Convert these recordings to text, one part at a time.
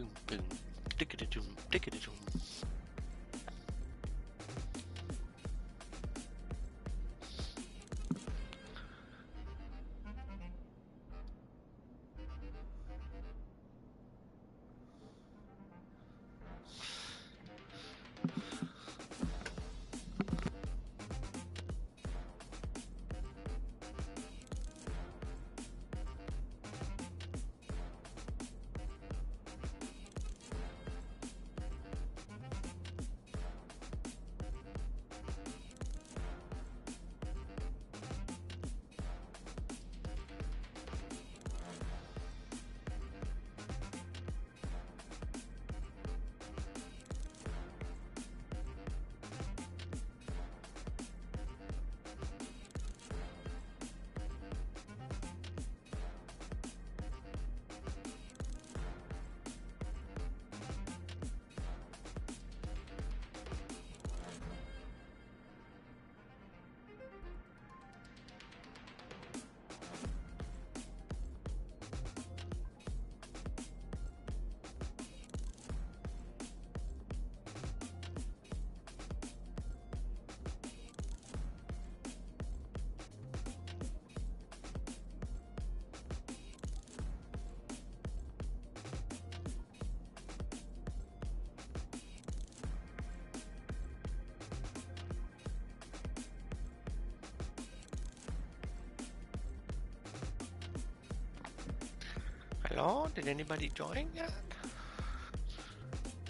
boom, boom. Dick-a-da-doom, dick-a-da-doom. Hello? Did anybody join yet?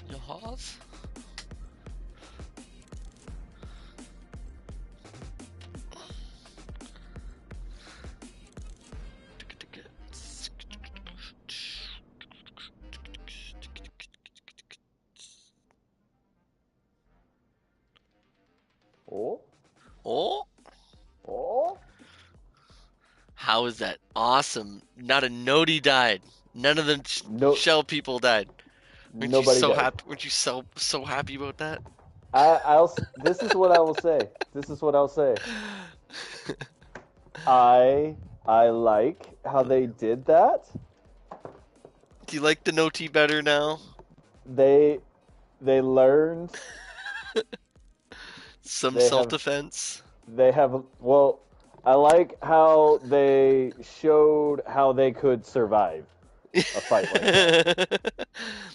Yes? Oh? Oh? Oh? How is that awesome? Not a nodie died. None of the No, shell people died. Weren't you nobody so died. happy? Weren't you so happy about that? This is what I will say. This is what I'll say. I like how they did that. Do you like the no tea better now? They they learned. Some They have self-defense. they have well. I like how they showed how they could survive a fight like that.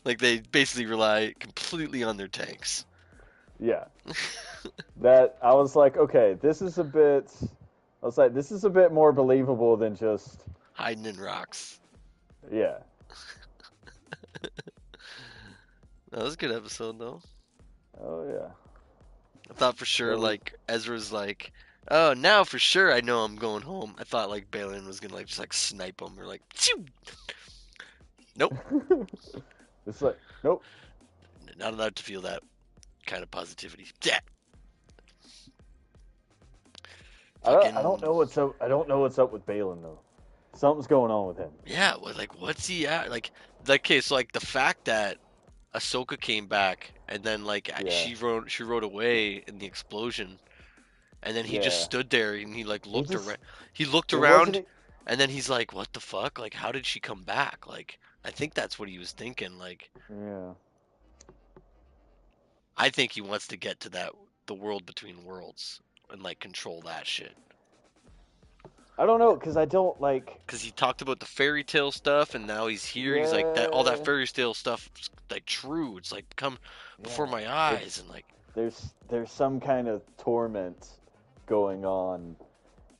Like they basically rely completely on their tanks. Yeah. That I was like, okay, this is a bit. I was like, this is a bit more believable than just Hiding in rocks. yeah. That was a good episode though. Oh yeah. I thought for sure There was like Ezra's like, oh now for sure I know I'm going home. I thought like Balin was gonna like just like snipe him or like, Phew! Nope, it's like nope. not allowed to feel that kind of positivity. Yeah, I don't fucking know what's up. I don't know what's up with Balin though. Something's going on with him. yeah. Like what's he at? Like okay, so like the fact that Ahsoka came back and then like Yeah. she rode away in the explosion and then he just Yeah. stood there and he like He looked just around. He looked it around wasn't and then he's like, "What the fuck? Like, how did she come back?" Like, I think that's what he was thinking. Like, yeah. I think he wants to get to the world between worlds and like control that shit. I don't know cuz I don't like Cause he talked about the fairy tale stuff and now he's here. He's like that all that yeah. fairy tale stuff is like true. It's like come before Yeah. my eyes It's and like there's some kind of torment going on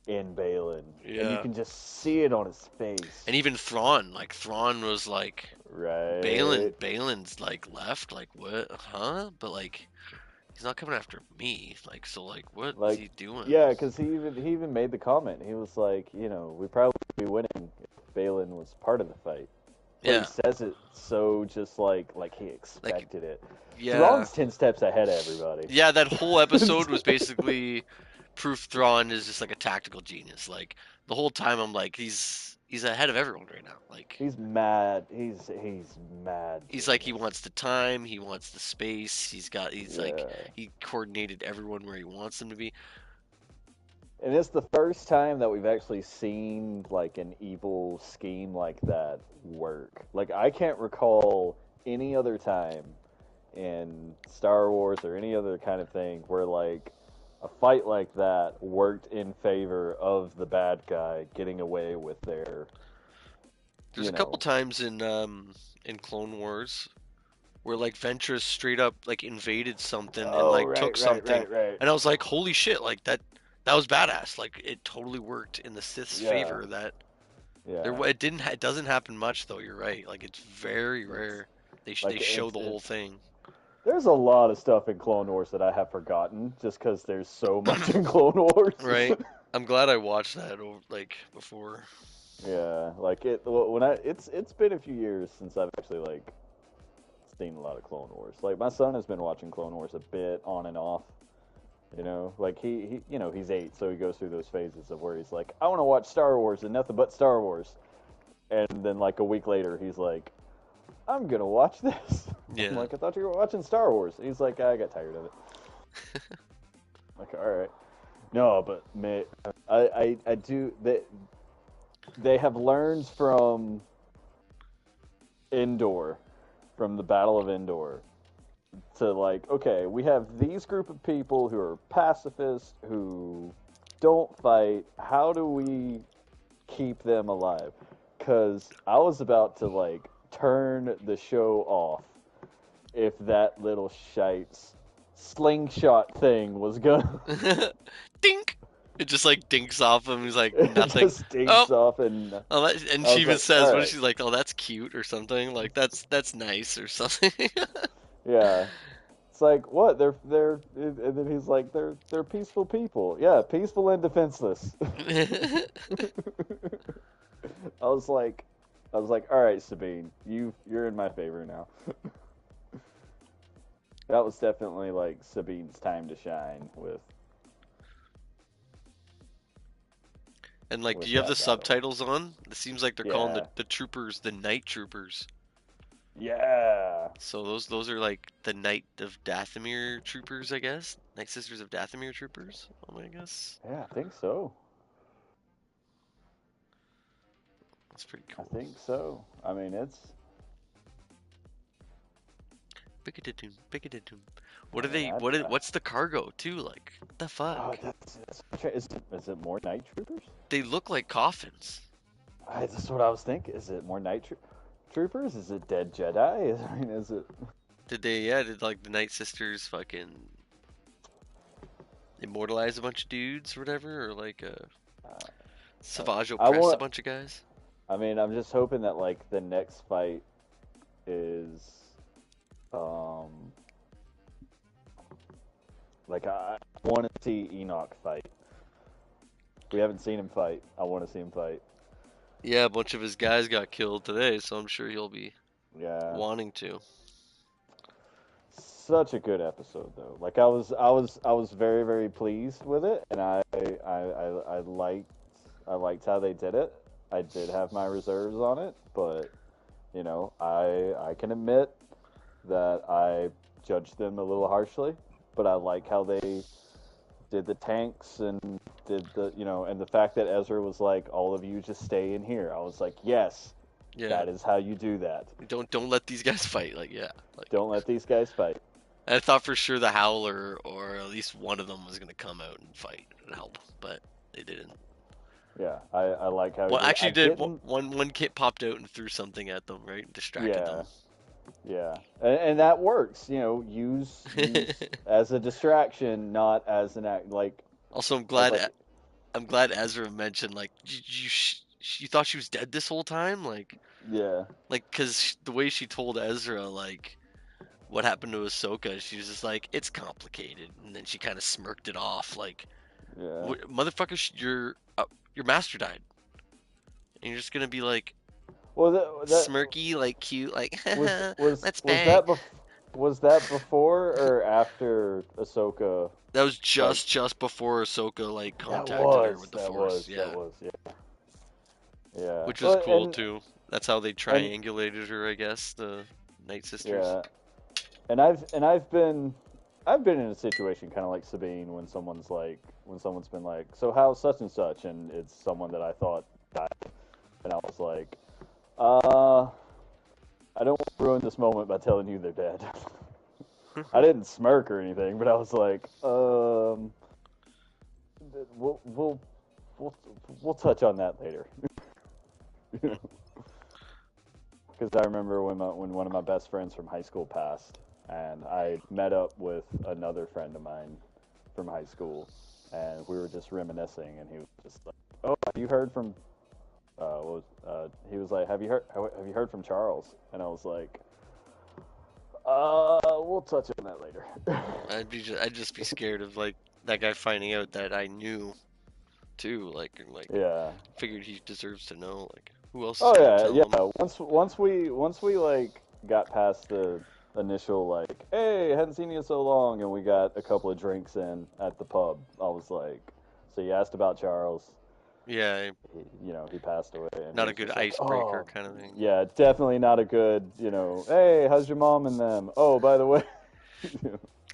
in Balin and you yeah. can just see it on his face. And even Thrawn, like Thrawn was like Right. Balin's like left, like what, huh? But like he's not coming after me, like so, like what is Like, he doing? yeah, because he even made the comment. He was like, we'd probably be winning if Balin was part of the fight. But he Yeah, says it so just like he like expected it. yeah, Thrawn's 10 steps ahead of everybody. yeah. That whole episode was basically proof Thrawn is just like a tactical genius. Like the whole time, I'm like he's ahead of everyone right now. Like He's mad. He's mad he's like he genius. wants the time, he wants the space. He's like Yeah. he coordinated everyone where he wants them to be. And it's the first time that we've actually seen like an evil scheme like that work. Like I can't recall any other time in Star Wars or any other kind of thing where like a fight like that worked in favor of the bad guy getting away with their, There's you a couple know. times in Clone Wars where like Ventress straight up like invaded something and Oh, like took right, right, something, right, right. and I was like, holy shit, like that was badass. Like it totally worked in the Sith's Yeah, favor. That yeah. it doesn't happen much though. You're right. Like it's very It's rare. They like show the whole it's thing. there's a lot of stuff in Clone Wars that I have forgotten just because there's so much in Clone Wars. Right. I'm glad I watched that over like before. Yeah, like it's been a few years since I've actually like seen a lot of Clone Wars. Like my son has been watching Clone Wars a bit on and off. You know, like he he's 8, so he goes through those phases of where he's like, I want to watch Star Wars and nothing but Star Wars, and then like a week later he's like, I'm gonna watch this. I'm Yeah. like, I thought you were watching Star Wars. He's like, I got tired of it. Like, all right, no, but man, I do they have learned from Endor, from the Battle of Endor, to like, okay, we have these group of people who are pacifists who don't fight. How do we keep them alive? Because I was about to like turn the show off if that little shite's slingshot thing was gonna Dink. It just like dinks off him. He's like it nothing. just Oh, stinks off, and and I she was even like, says, all "What is right, she like? Oh, that's cute or something. Like that's nice or something." yeah. It's like what and then he's like they're peaceful people. Yeah, peaceful and defenseless. I was like, all right, Sabine, you're in my favor now. That was definitely like Sabine's time to shine And like, do with you have the that battle. subtitles on? It seems like they're calling Yeah, the troopers the night troopers. yeah, So those are like the Knight of Dathomir troopers, I guess. Night Sisters of Dathomir troopers. Oh, I guess yeah. I think so. that's pretty I cool. think so. I mean, it's. Pickadadoom, pickadadoom. What I are mean, they? What's the cargo too? Like, what the oh, fuck? is it more night troopers? They look like coffins. That's what I was thinking. Is it more troopers? Is it dead Jedi? I mean, is it? Did they? Yeah, did like the Night Sisters fucking immortalize a bunch of dudes or whatever, or like Savage I oppress a want. bunch of guys? I mean, I'm just hoping that like the next fight is, um, like I want to see Enoch fight. We haven't seen him fight. I want to see him fight. Yeah, a bunch of his guys got killed today, so I'm sure he'll be Yeah, wanting to. such a good episode though. Like I was very very pleased with it, and I liked how they did it. I did have my reserves on it, but you know I can admit that I judged them a little harshly. But I like how they did the tanks and did the and the fact that Ezra was like, all of you just stay in here. I was like, yes, Yeah, that is how you do that. don't let these guys fight. Like, yeah, like Don't let these guys fight. I thought for sure the Howler or at least one of them was gonna come out and fight and help, but they didn't. Yeah, I like how he Well, did it. I actually, did didn't. one kid popped out and threw something at them, right? Distracted Yeah, them. yeah, and that works. You know, use as a distraction, not as an act. Like Also, I was like, I'm glad Ezra mentioned like you thought she was dead this whole time, yeah, because the way she told Ezra like what happened to Ahsoka, she was just like, it's complicated, and then she kind of smirked it off, like, yeah. motherfucker, your master died, and you're just gonna be like Well, that smirky, like cute, like was was let's was bang. that was that before or after Ahsoka? That was Like just before Ahsoka like that contacted her was with the Force, that yeah, was yeah. which was But cool too. That's how they and triangulated her, I guess, the Night Sisters. yeah, and I've been in a situation kind of like Sabine when someone's been like, so how's such and such, and it's someone that I thought died, and I was like, uh, I don't want to ruin this moment by telling you they're dead. I didn't smirk or anything, but I was like, we'll we'll we'll, we'll touch on that later. Because I remember when one of my best friends from high school passed, and I met up with another friend of mine from high school, and we were just reminiscing, and he was just like, "Oh, have you heard from?" He was like, Have you heard from Charles?" And I was like, We'll touch on that later." I'd just be scared of like that guy finding out that I knew too. Like Yeah. figured he deserves to know. Like who else is Oh gonna yeah, tell him? yeah. Once we like got past the initial like, "Hey, hadn't seen you in so long," and we got a couple of drinks in at the pub, I was like, "So you asked about Charles? Yeah, He passed away," and he not a was good just like, icebreaker "Oh, kind of thing. yeah, definitely not a good, Hey, how's your mom and them? Oh, by the way."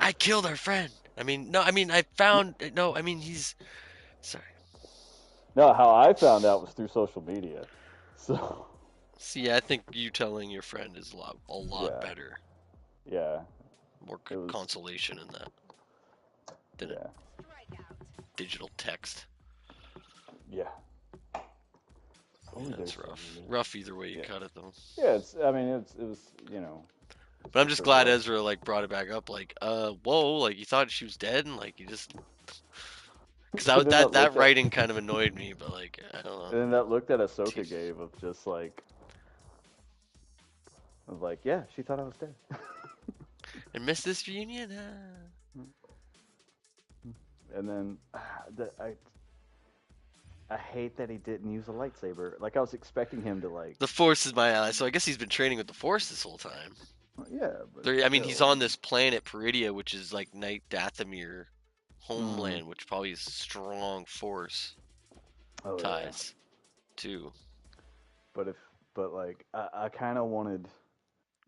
I killed our friend. I mean, no, I mean I found no, I mean he's sorry. No, how I found out was through social media. So See, I think you telling your friend is a lot yeah, better. yeah, More it was, consolation in that than a yeah, digital text. yeah. Yeah, Oh, it's there's rough. some. Rough either way you Yeah, cut it though. yeah. I mean, it was, it's But I'm just just a glad rough. Ezra like brought it back up. Like, whoa, like you thought she was dead, and like you just because And then that writing kind of annoyed me. But like, I don't know. that look that T- Ahsoka gave of just like, I was like, yeah, she thought I was dead. I missed this reunion. And then I hate that he didn't use a lightsaber. Like I was expecting him to like, The Force is my ally, so I guess he's been training with the Force this whole time. yeah, but I mean, he's still, on this planet Peridia, which is like Night Dathomir mm, homeland, which probably is strong Force oh yeah. ties too. But like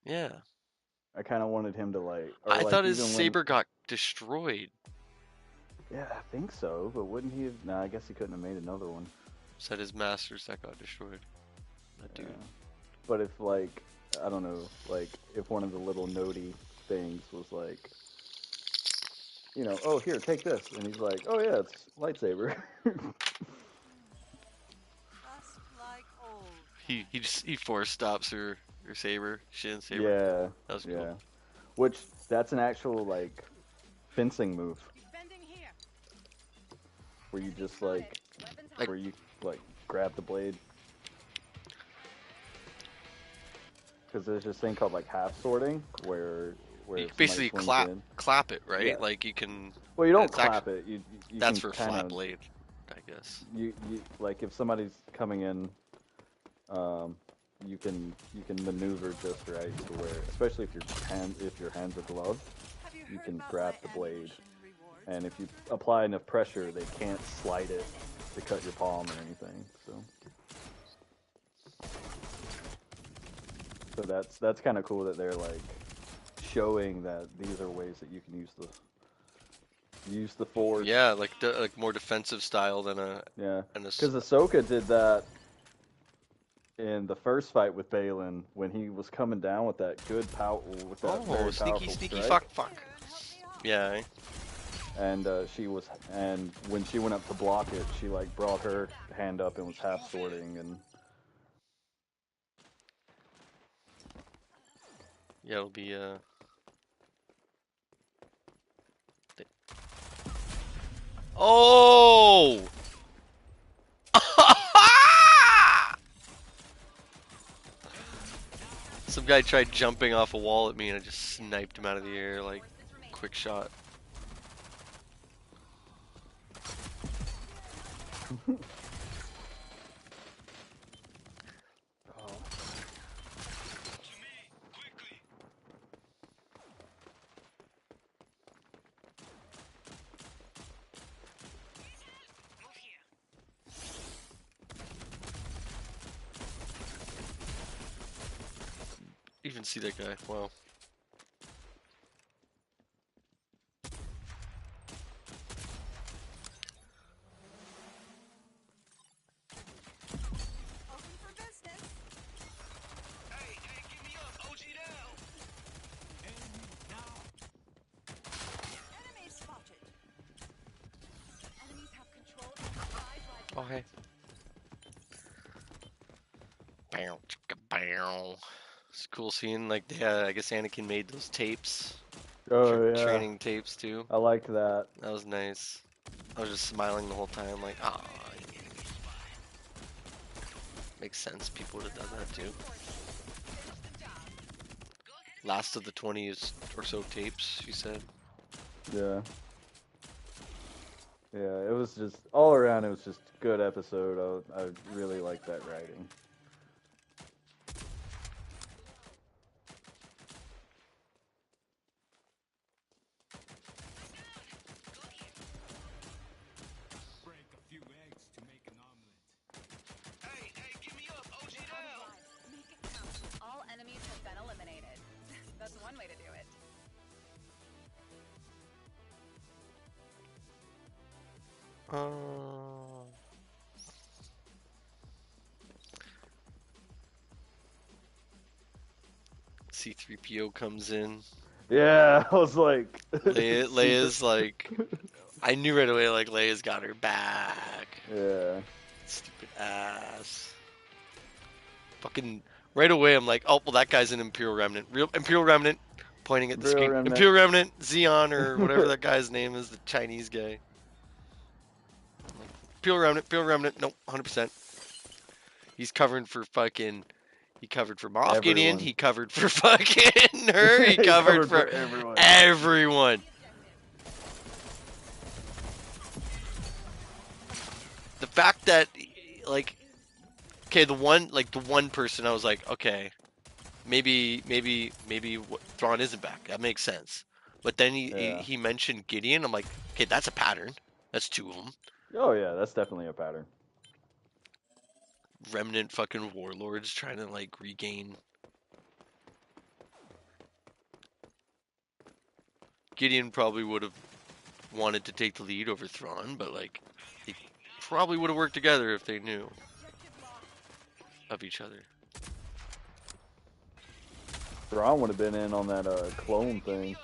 Yeah, I kind of wanted him to like, or I thought like his even when, saber got destroyed. yeah, I think so. But wouldn't he have? No, I guess he couldn't have made another one. Said his masters that got destroyed. That Yeah. dude. But if like, I don't know, like if one of the little notey things was like, oh here, take this, and he's like, oh yeah, it's lightsaber. Just like old He force stops her saber, Shin saber. Yeah, That was cool. yeah. Which that's an actual like fencing move defending here. where you just like Weapons Like where you like grab the blade because there's this thing called like half sorting where you if can somebody basically swings in. clap it, right? Yeah. Like you can. Well, you don't It's actually clap it. You that's can for kind flat of blade, I guess. you like if somebody's coming in, um, you can maneuver just right to where, especially if your hands are gloved, you can grab the blade, and if you apply enough pressure, they can't slide it to cut your palm or anything. So that's kind of cool that they're like showing that these are ways that you can use the force. Yeah, like more defensive style than Yeah, a because Ahsoka did that in the first fight with Balin when he was coming down with that good power with that oh very sneaky powerful sneaky strike. fuck. Yeah, And and when she went up to block it, she like brought her hand up and was half sorting and. yeah, it'll be Oh! Some guy tried jumping off a wall at me and I just sniped him out of the air like quick shot. Even see that guy. Wow. Open for business. Pow. It's cool seeing like I guess Anakin made those tapes, Oh yeah, training tapes too. I liked that. That was nice. I was just smiling the whole time, like, ah, makes sense. People would have done that too. Last of the 20 or so tapes, you said. Yeah. Yeah, it was just all around. It was just a good episode. I really liked that writing. Break a few eggs to make an omelet. Hey, give me up, OG down. Make it count. All enemies have been eliminated. That's one way to do it. C3PO comes in. Yeah, I was like, Leia's like, I knew right away, like, Leia's got her back. Yeah. Stupid ass. Fucking, right away, I'm like, oh, well, that guy's an Imperial Remnant. Real Imperial Remnant, pointing at the Imperial screen. Remnant. Imperial Remnant, Xeon, or whatever that guy's name is, the Chinese guy. Imperial Remnant, nope, 100%. He's covering for fucking... He covered for Moff Gideon. Everyone. He covered for fucking her. He covered for everyone. everyone. The fact that, like, okay, the one person I was like, okay, maybe Thrawn isn't back. That makes sense. But then he mentioned Gideon. I'm like, okay, that's a pattern. That's two of them. Oh yeah, that's definitely a pattern. Remnant fucking warlords trying to like regain. Gideon probably would have wanted to take the lead over Thrawn, but like they probably would have worked together if they knew of each other. Thrawn would have been in on that clone thing.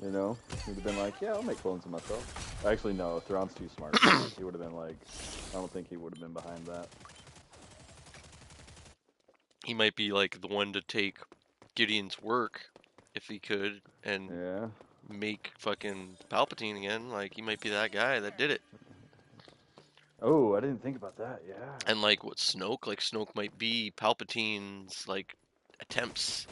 You know, he'd have been like, yeah, I'll make clones of myself. Actually, no, Thrawn's too smart. He would have been like, I don't think he would have been behind that. He might be like the one to take Gideon's work if he could and make fucking Palpatine again. Like he might be that guy that did it. Oh, I didn't think about that. Yeah. And like what Snoke? Like Snoke might be Palpatine's like attempts.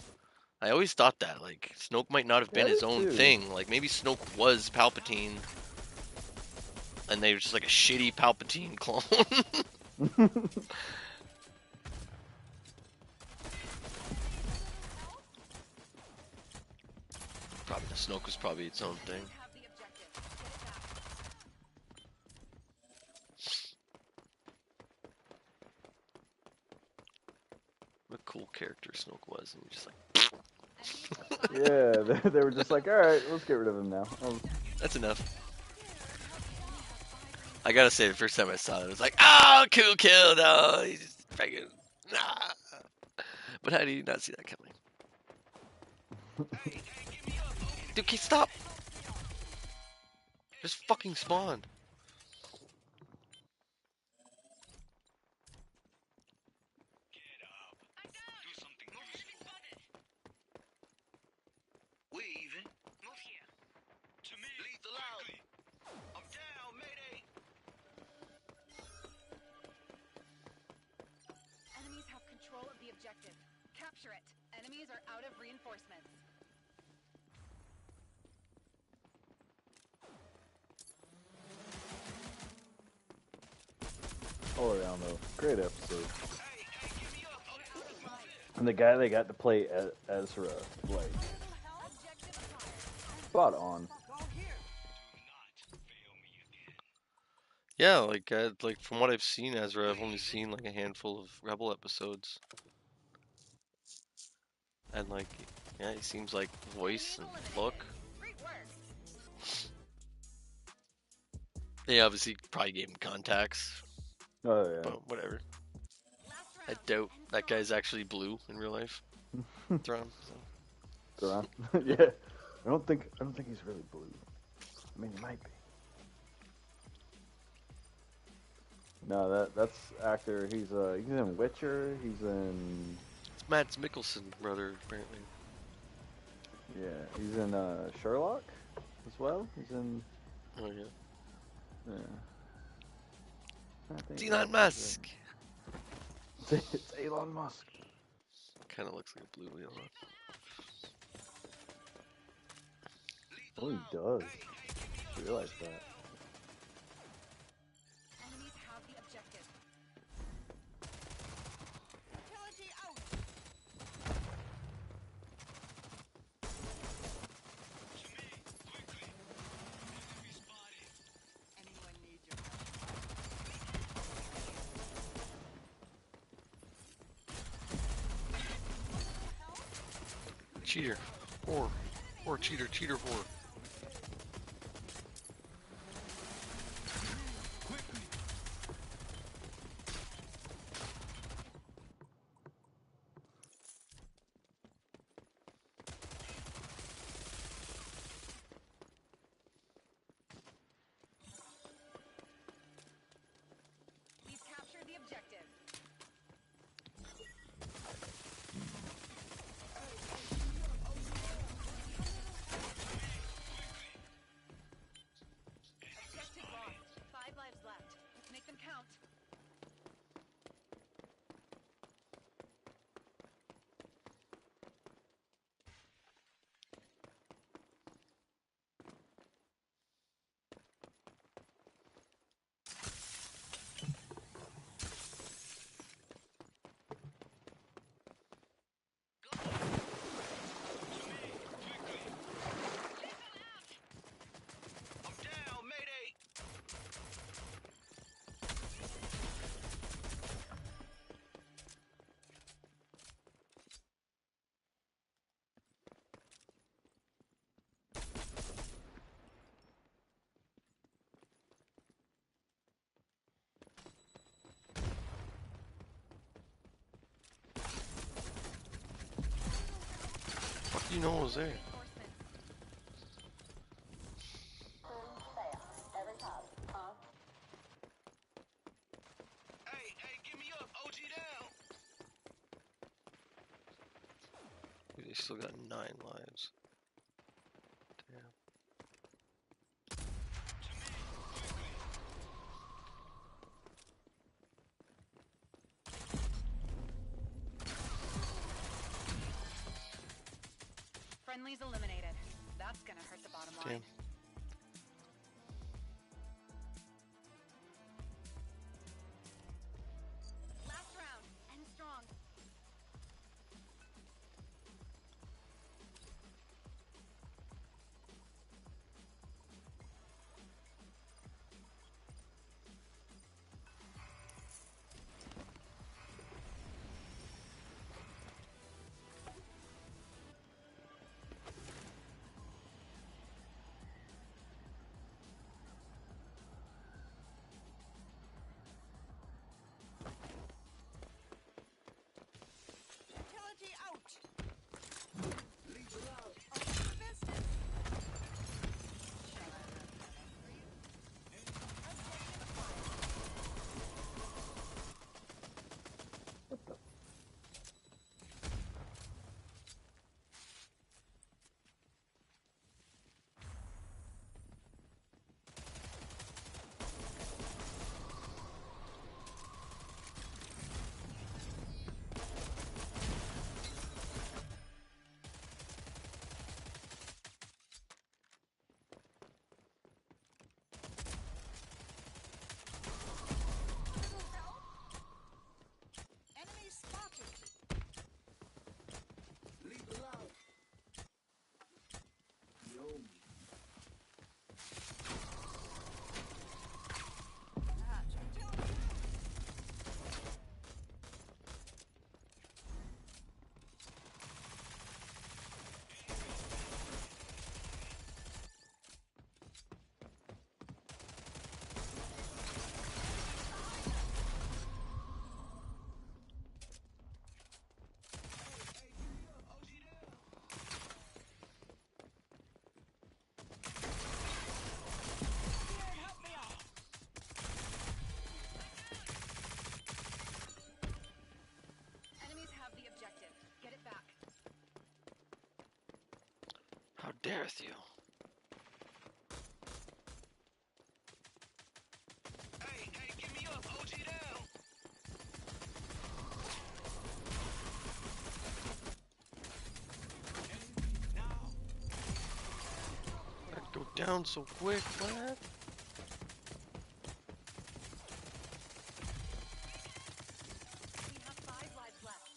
I always thought that like Snoke might not have been his own thing. Like maybe Snoke was Palpatine, and they were just like a shitty Palpatine clone. Probably Snoke was probably its own thing. What a cool character Snoke was, and you're just like. Yeah, they were just like, all right, let's get rid of him now. That's enough. I gotta say, the first time I saw it, it was like, oh, cool kill, no, he's just freaking, nah. But how do you not see that coming? Dude, okay, stop! Just fucking spawned. Capture it. Enemies are out of reinforcements. All around though, great episode. And the guy they got to play Ezra, like, spot on. Yeah, like from what I've seen, Ezra, I've only seen like a handful of Rebel episodes, and like, yeah, he seems like voice and look. They obviously probably gave him contacts. Oh yeah. But whatever. I doubt that guy's actually blue in real life. Thrawn. So. Thrawn. Yeah. I don't think he's really blue. I mean, he might be. No, that's actor. He's in Witcher. He's in It's Matt Mikkelsen, brother, apparently. yeah. He's in Sherlock as well. He's in Oh yeah. yeah. I think It's what Elon else he's in. Musk. It's Elon Musk. Kind of looks like a blue Elon. Oh, he does. I realize that. Enemies have the objective. Utility out. Anyone need your help? Cheater. Whore, cheater, whore. We've captured the objective. Objective lost. 5 lives left. Let's make them count. Fuck, you know I was there. Reinforcements. They still got 9 lives. Damn. Friendlies eliminated. That's gonna hurt the bottom line. Damn. Last round. End strong. dareth you? Hey, give me up, OG down. Now. I'd go down so quick, man. We have 5 lives left.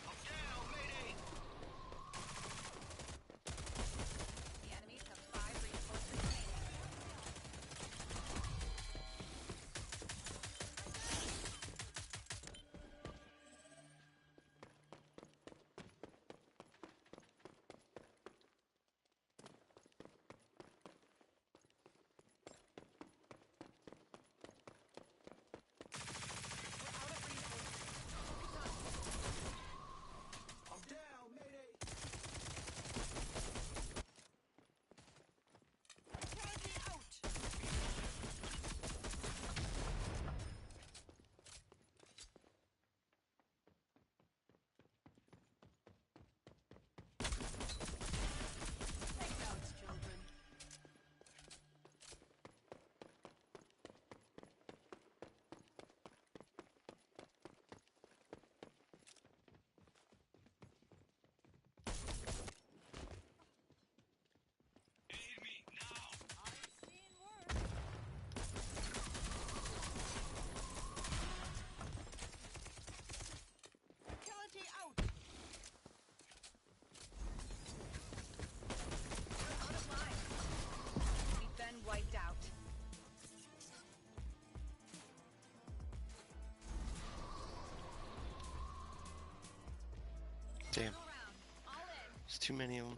I'm down, Mayday. The enemies have 5 reinforcements remaining. We're out of reinforcements. I'm down, Mayday. Charlie out! Take notes, children. Aid me now. I've seen worse. Charlie out! We're out of lives. We've been wiped out. Damn, Final round. All in. there's too many of them.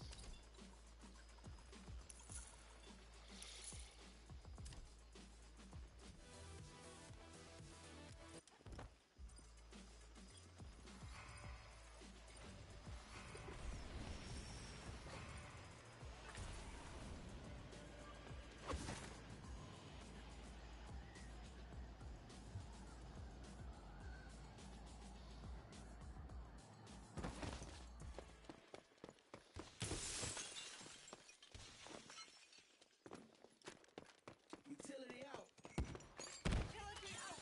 Utility out. Charlie out!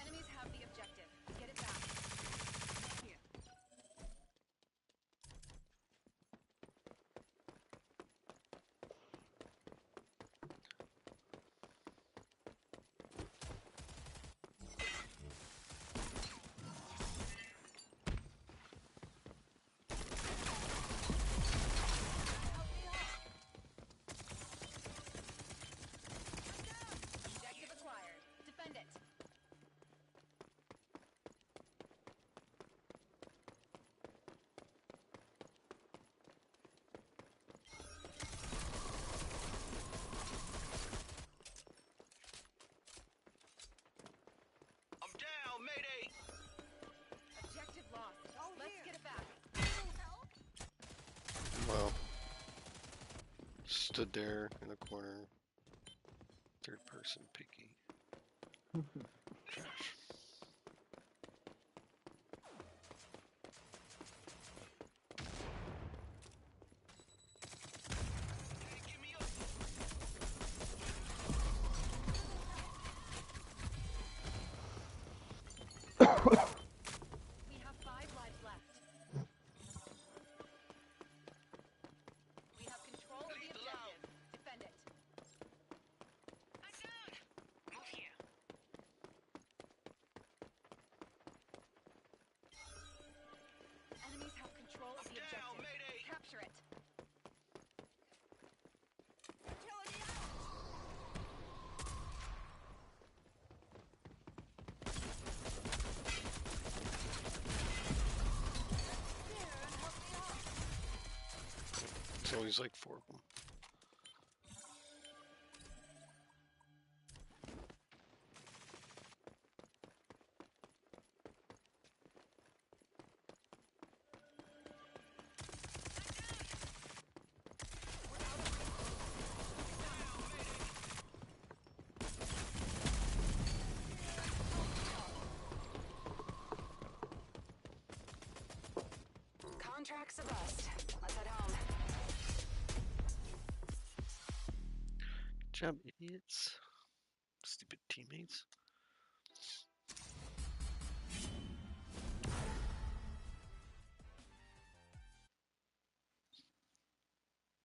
Enemies have the objective. Get it back. Here. Objective acquired. Defend it. I'm down, Mayday. Objective lost. Let's get it back. Well, stood there in the corner. Third person picky. Trash. Hey, give me up. We have 5 lives left. We have control of the Lethal objective. out. Defend it. I'm down. Move here. Enemies have control of I'm the down, objective. Mayday. Capture it. There's always like 4 of them. track's a bust. Let's head home. Good job, idiots. Stupid teammates.